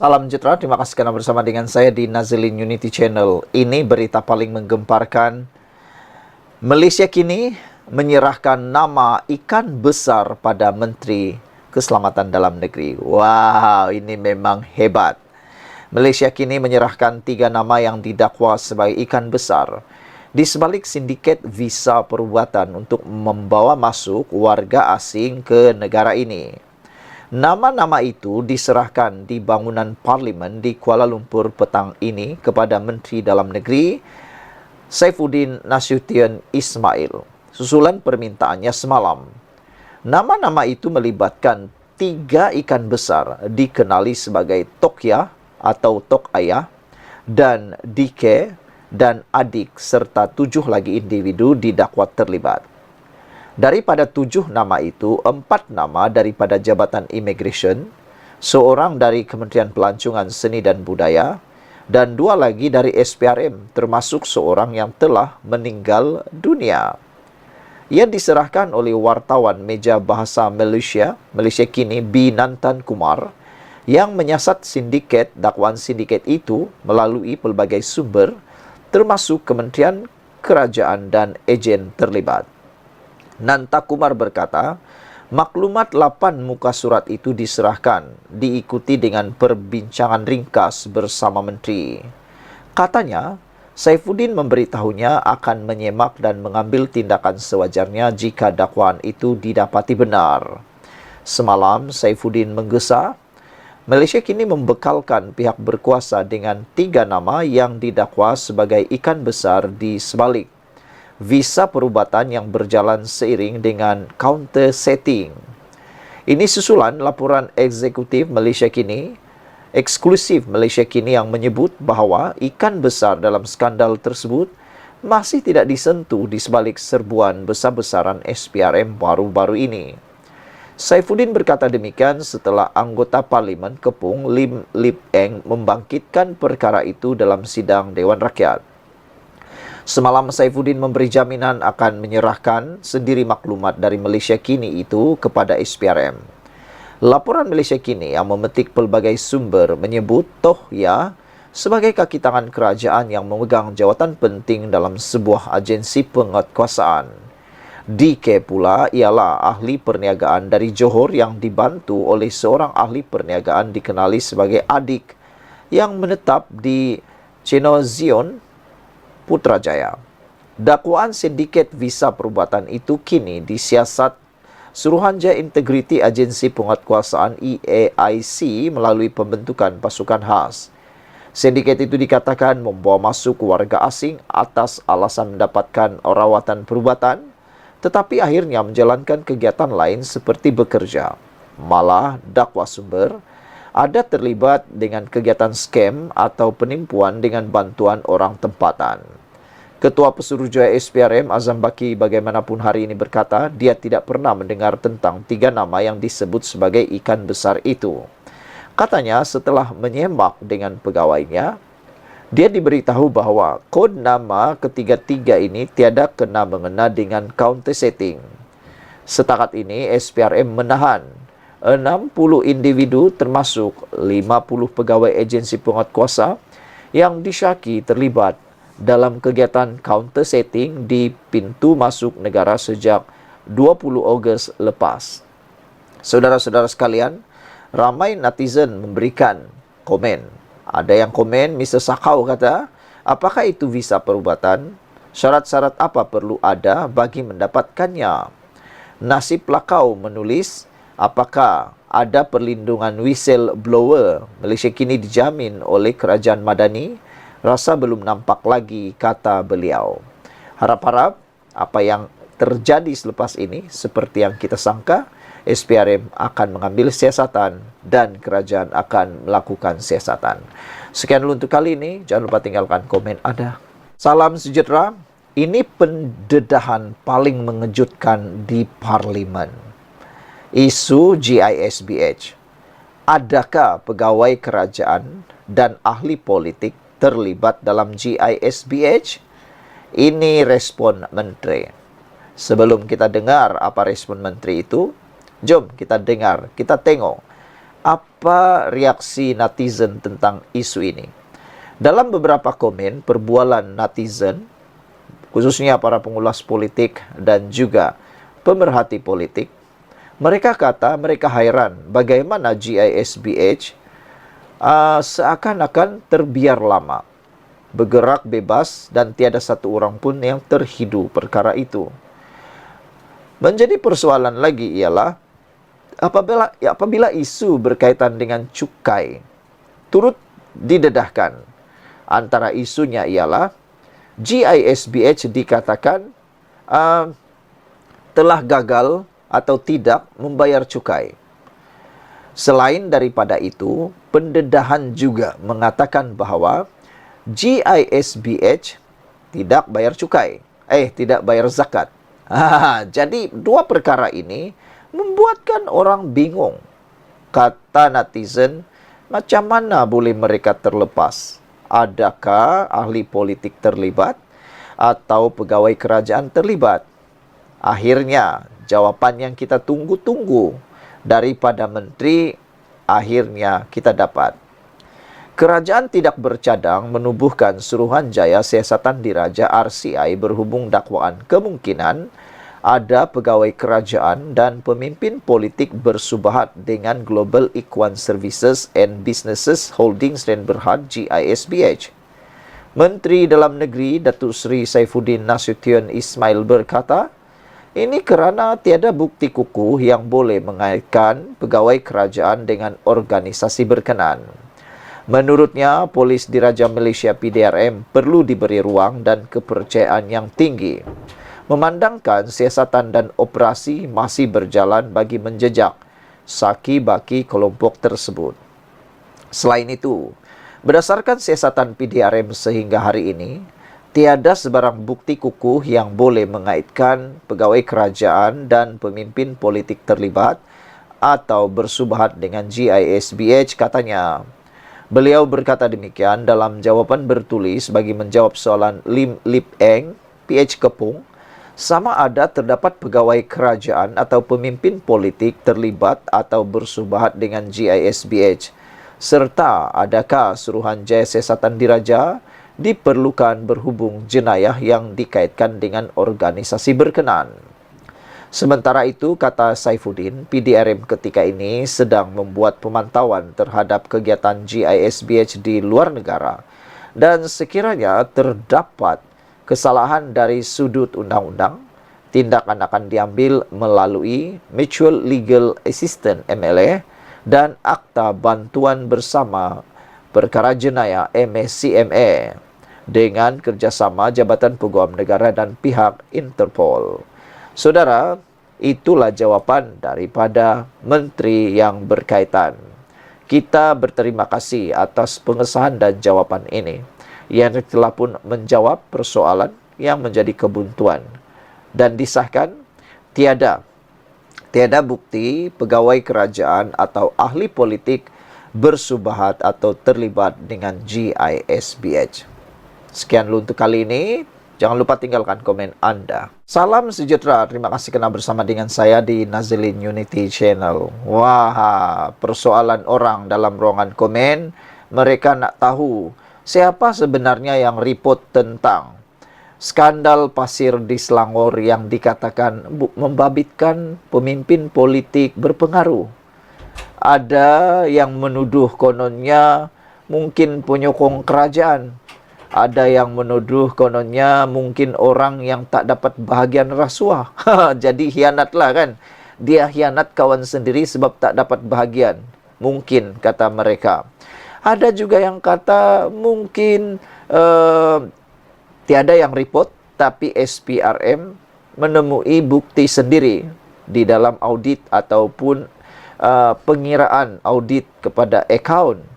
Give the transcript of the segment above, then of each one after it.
Salam sejahtera, terima kasih karena bersama dengan saya di Nazilin Unity Channel. Ini berita paling menggemparkan. Malaysia kini menyerahkan nama ikan besar pada Menteri Keselamatan Dalam Negeri. Wow, ini memang hebat. Malaysia kini menyerahkan 3 nama yang didakwa sebagai ikan besar di sebalik sindiket visa perubatan untuk membawa masuk warga asing ke negara ini. Nama-nama itu diserahkan di bangunan Parlimen di Kuala Lumpur petang ini kepada Menteri Dalam Negeri Saifuddin Nasution Ismail susulan permintaannya semalam. Nama-nama itu melibatkan 3 ikan besar dikenali sebagai Tokya atau Tok Ayah dan Dike dan Adik serta 7 lagi individu didakwa terlibat. Daripada 7 nama itu, 4 nama daripada Jabatan Immigration, seorang dari Kementerian Pelancongan Seni dan Budaya, dan 2 lagi dari SPRM, termasuk seorang yang telah meninggal dunia. Ia diserahkan oleh wartawan meja bahasa Malaysia kini B. Nantan Kumar, yang menyiasat dakwaan sindiket itu melalui pelbagai sumber, termasuk Kementerian Kerajaan dan ejen terlibat. Nanta Kumar berkata, maklumat 8 muka surat itu diserahkan, diikuti dengan perbincangan ringkas bersama menteri. Katanya, Saifuddin memberitahunya akan menyemak dan mengambil tindakan sewajarnya jika dakwaan itu didapati benar. Semalam, Saifuddin menggesa, Malaysia kini membekalkan pihak berkuasa dengan 3 nama yang didakwa sebagai ikan besar di sebalik visa perubatan yang berjalan seiring dengan counter setting. Ini susulan laporan eksekutif Malaysia kini, eksklusif Malaysia kini yang menyebut bahawa ikan besar dalam skandal tersebut masih tidak disentuh di sebalik serbuan besar-besaran SPRM baru-baru ini. Saifuddin berkata demikian setelah anggota Parlimen Kepung Lim Lip Eng membangkitkan perkara itu dalam sidang Dewan Rakyat. Semalam Saifuddin memberi jaminan akan menyerahkan sendiri maklumat dari Malaysia kini itu kepada SPRM. Laporan Malaysia kini yang memetik pelbagai sumber menyebut Tohya sebagai kaki tangan kerajaan yang memegang jawatan penting dalam sebuah agensi penguatkuasaan. DK pula ialah ahli perniagaan dari Johor yang dibantu oleh seorang ahli perniagaan dikenali sebagai Adik yang menetap di Cenozion, Putrajaya. Dakwaan sindiket visa perubatan itu kini disiasat Suruhanjaya Integriti Agensi Penguatkuasaan EAIC melalui pembentukan pasukan khas. Sindiket itu dikatakan membawa masuk warga asing atas alasan mendapatkan rawatan perubatan, tetapi akhirnya menjalankan kegiatan lain seperti bekerja. Malah, dakwa sumber ada terlibat dengan kegiatan skam atau penipuan dengan bantuan orang tempatan. Ketua Pesuruhjaya SPRM Azam Baki bagaimanapun hari ini berkata dia tidak pernah mendengar tentang 3 nama yang disebut sebagai ikan besar itu. Katanya setelah menyemak dengan pegawainya, dia diberitahu bahawa kod nama ketiga-tiga ini tiada kena mengena dengan counter setting. Setakat ini SPRM menahan 60 individu termasuk 50 pegawai agensi penguatkuasa yang disyaki terlibat dalam kegiatan counter setting di pintu masuk negara sejak 20 Ogos lepas. Saudara-saudara sekalian, ramai netizen memberikan komen. Ada yang komen, Mr. Sakau kata, apakah itu visa perubatan? Syarat-syarat apa perlu ada bagi mendapatkannya? Nasib Lakau menulis, apakah ada perlindungan whistleblower? Malaysia kini dijamin oleh kerajaan Madani? Rasa belum nampak lagi, kata beliau. Harap-harap apa yang terjadi selepas ini seperti yang kita sangka, SPRM akan mengambil siasatan dan kerajaan akan melakukan siasatan. Sekian dulu untuk kali ini. Jangan lupa tinggalkan komen Anda. Salam sejahtera. Ini pendedahan paling mengejutkan di Parlimen. Isu GISBH. Adakah pegawai kerajaan dan ahli politik terlibat dalam GISBH? Ini respon menteri. Sebelum kita dengar apa respon menteri itu, jom kita dengar, kita tengok Apa reaksi netizen tentang isu ini? Dalam beberapa komen, perbualan netizen, khususnya para pengulas politik dan juga pemerhati politik, mereka kata mereka heran bagaimana GISBH seakan-akan terbiar lama, bergerak bebas dan tiada satu orang pun yang terhidu perkara itu. Menjadi persoalan lagi ialah apabila isu berkaitan dengan cukai turut didedahkan. Antara isunya ialah GISBH dikatakan telah gagal atau tidak membayar cukai. Selain daripada itu, pendedahan juga mengatakan bahawa GISBH tidak bayar cukai, tidak bayar zakat. Jadi dua perkara ini membuatkan orang bingung. Kata netizen, macam mana boleh mereka terlepas? Adakah ahli politik terlibat atau pegawai kerajaan terlibat? Akhirnya, jawapan yang kita tunggu-tunggu daripada menteri akhirnya kita dapat. Kerajaan tidak bercadang menubuhkan Suruhanjaya Siasatan Diraja RCI berhubung dakwaan kemungkinan ada pegawai kerajaan dan pemimpin politik bersubahat dengan Global Ikhwan Services and Businesses Holdings dan Berhad GISBH. Menteri Dalam Negeri Datuk Seri Saifuddin Nasution Ismail berkata, ini kerana tiada bukti kukuh yang boleh mengaitkan pegawai kerajaan dengan organisasi berkenan. Menurutnya, Polis Diraja Malaysia PDRM perlu diberi ruang dan kepercayaan yang tinggi, memandangkan siasatan dan operasi masih berjalan bagi menjejak saki-baki kelompok tersebut. Selain itu, berdasarkan siasatan PDRM sehingga hari ini, tiada sebarang bukti kukuh yang boleh mengaitkan pegawai kerajaan dan pemimpin politik terlibat atau bersubahat dengan GISBH, katanya. Beliau berkata demikian dalam jawapan bertulis bagi menjawab soalan Lim Lip Eng, PH Kepung, sama ada terdapat pegawai kerajaan atau pemimpin politik terlibat atau bersubahat dengan GISBH, serta adakah Suruhanjaya Siasatan Diraja diperlukan berhubung jenayah yang dikaitkan dengan organisasi berkenan. Sementara itu, kata Saifuddin, PDRM ketika ini sedang membuat pemantauan terhadap kegiatan GISBH di luar negara dan sekiranya terdapat kesalahan dari sudut undang-undang, tindakan akan diambil melalui Mutual Legal Assistance MLA dan Akta Bantuan Bersama Perkara Jenayah MSCMA dengan kerjasama Jabatan Peguam Negara dan pihak Interpol. Saudara, itulah jawapan daripada menteri yang berkaitan. Kita berterima kasih atas pengesahan dan jawapan ini yang telah pun menjawab persoalan yang menjadi kebuntuan dan disahkan tiada bukti pegawai kerajaan atau ahli politik bersubahat atau terlibat dengan GISBH. Sekian dulu untuk kali ini. Jangan lupa tinggalkan komen Anda. Salam sejahtera. Terima kasih kerana bersama dengan saya di Nazilin Unity Channel. Wah, persoalan orang dalam ruangan komen. Mereka nak tahu siapa sebenarnya yang report tentang skandal pasir di Selangor yang dikatakan membabitkan pemimpin politik berpengaruh. Ada yang menuduh kononnya mungkin penyokong kerajaan. Ada yang menuduh kononnya mungkin orang yang tak dapat bahagian rasuah. Jadi hianatlah kan. Dia hianat kawan sendiri sebab tak dapat bahagian. Mungkin, kata mereka. Ada juga yang kata mungkin tiada yang report, tapi SPRM menemui bukti sendiri di dalam audit ataupun pengiraan audit kepada akaun.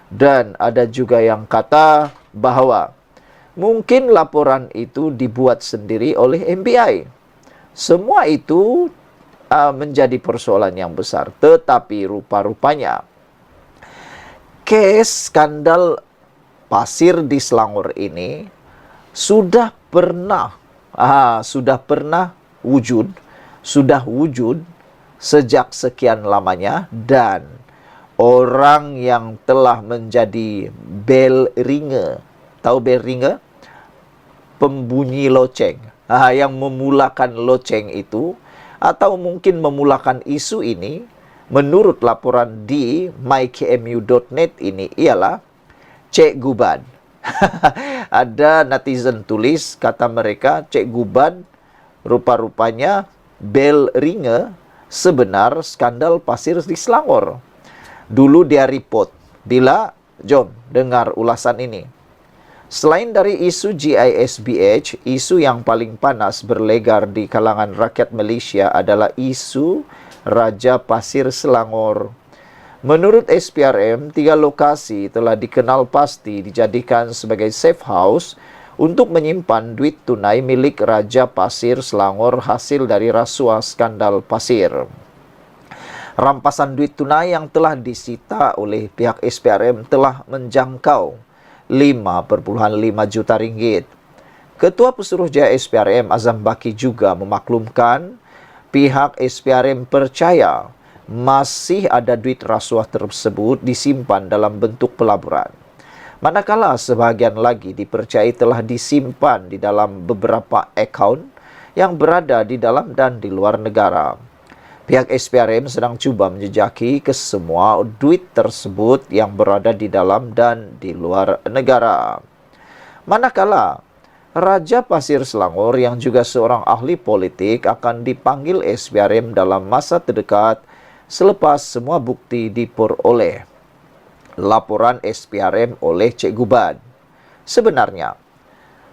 Dan ada juga yang kata bahawa mungkin laporan itu dibuat sendiri oleh MBI. Semua itu menjadi persoalan yang besar. Tetapi rupa-rupanya kes skandal pasir di Selangor ini sudah pernah wujud sejak sekian lamanya dan orang yang telah menjadi bell ringer. Tahu bell ringer? Pembunyi loceng. Yang memulakan loceng itu, atau mungkin memulakan isu ini, menurut laporan di mykmu.net ini ialah Cik Guban. Ada netizen tulis, kata mereka, Cik Guban rupa-rupanya bell ringer sebenar skandal pasir di Selangor. Dulu dia report. Jom dengar ulasan ini. Selain dari isu GISBH, isu yang paling panas berlegar di kalangan rakyat Malaysia adalah isu Raja Pasir Selangor. Menurut SPRM, 3 lokasi telah dikenal pasti dijadikan sebagai safe house untuk menyimpan duit tunai milik Raja Pasir Selangor hasil dari rasuah skandal pasir. Rampasan duit tunai yang telah disita oleh pihak SPRM telah menjangkau 5,5 juta ringgit. Ketua Pesuruhjaya SPRM Azam Baki juga memaklumkan pihak SPRM percaya masih ada duit rasuah tersebut disimpan dalam bentuk pelaburan. Manakala sebahagian lagi dipercayai telah disimpan di dalam beberapa akaun yang berada di dalam dan di luar negara. Pihak SPRM sedang cuba menjejaki kesemua duit tersebut yang berada di dalam dan di luar negara. Manakala Raja Pasir Selangor yang juga seorang ahli politik akan dipanggil SPRM dalam masa terdekat selepas semua bukti diperoleh. Laporan SPRM oleh Cik Guban. Sebenarnya,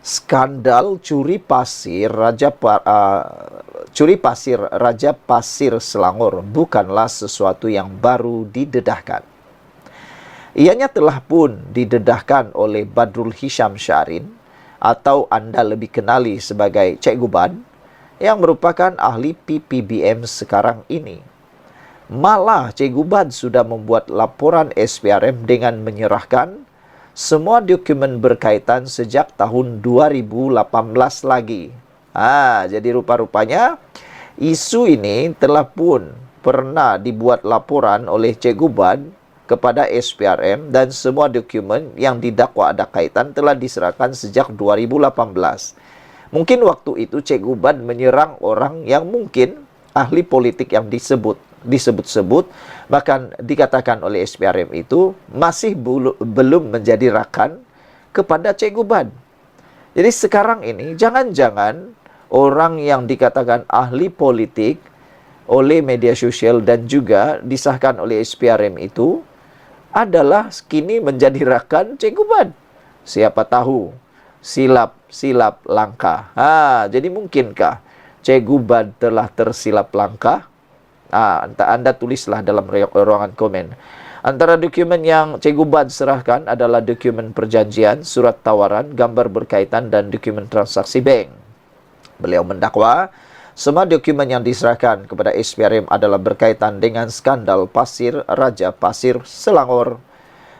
skandal curi pasir Raja Pasir Selangor bukanlah sesuatu yang baru didedahkan. Ianya telah pun didedahkan oleh Badrul Hisham Syarin, atau anda lebih kenali sebagai Cik Guban, yang merupakan ahli PPBM sekarang ini. Malah Cik Guban sudah membuat laporan SPRM dengan menyerahkan semua dokumen berkaitan sejak tahun 2018 lagi. Jadi rupa-rupanya isu ini telah pun pernah dibuat laporan oleh Cik Guban kepada SPRM dan semua dokumen yang didakwa ada kaitan telah diserahkan sejak 2018. Mungkin waktu itu Cik Guban menyerang orang yang mungkin ahli politik yang disebut-sebut, bahkan dikatakan oleh SPRM itu masih belum menjadi rakan kepada Cik Guban. Jadi sekarang ini jangan-jangan orang yang dikatakan ahli politik oleh media sosial dan juga disahkan oleh SPRM itu adalah kini menjadi rakan Cik Guban. Siapa tahu silap langkah. Jadi mungkinkah Cik Guban telah tersilap langkah? Anda tulislah dalam ruangan komen. Antara dokumen yang Cik Guban serahkan adalah dokumen perjanjian, surat tawaran, gambar berkaitan dan dokumen transaksi bank. Beliau mendakwa semua dokumen yang diserahkan kepada SPRM adalah berkaitan dengan skandal pasir Raja Pasir Selangor.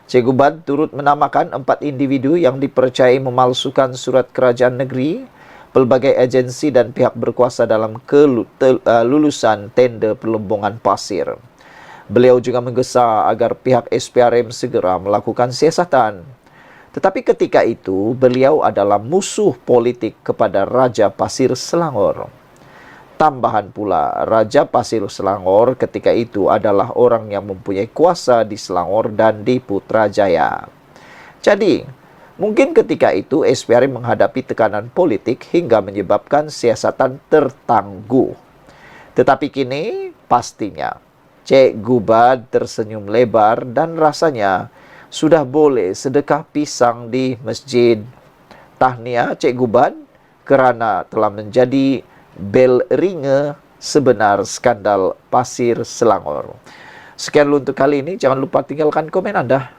Cik Guban turut menamakan 4 individu yang dipercayai memalsukan surat kerajaan negeri, pelbagai agensi dan pihak berkuasa dalam kelulusan tender pelembungan pasir. Beliau juga menggesa agar pihak SPRM segera melakukan siasatan. Tetapi ketika itu, beliau adalah musuh politik kepada Raja Pasir Selangor. Tambahan pula, Raja Pasir Selangor ketika itu adalah orang yang mempunyai kuasa di Selangor dan di Putrajaya. Jadi, mungkin ketika itu SPRM menghadapi tekanan politik hingga menyebabkan siasatan tertangguh. Tetapi kini, pastinya, Cik Guban tersenyum lebar dan rasanya sudah boleh sedekah pisang di masjid. Tahniah Cik Guban kerana telah menjadi bell ringer sebenar skandal pasir Selangor. Sekian dulu untuk kali ini. Jangan lupa tinggalkan komen Anda.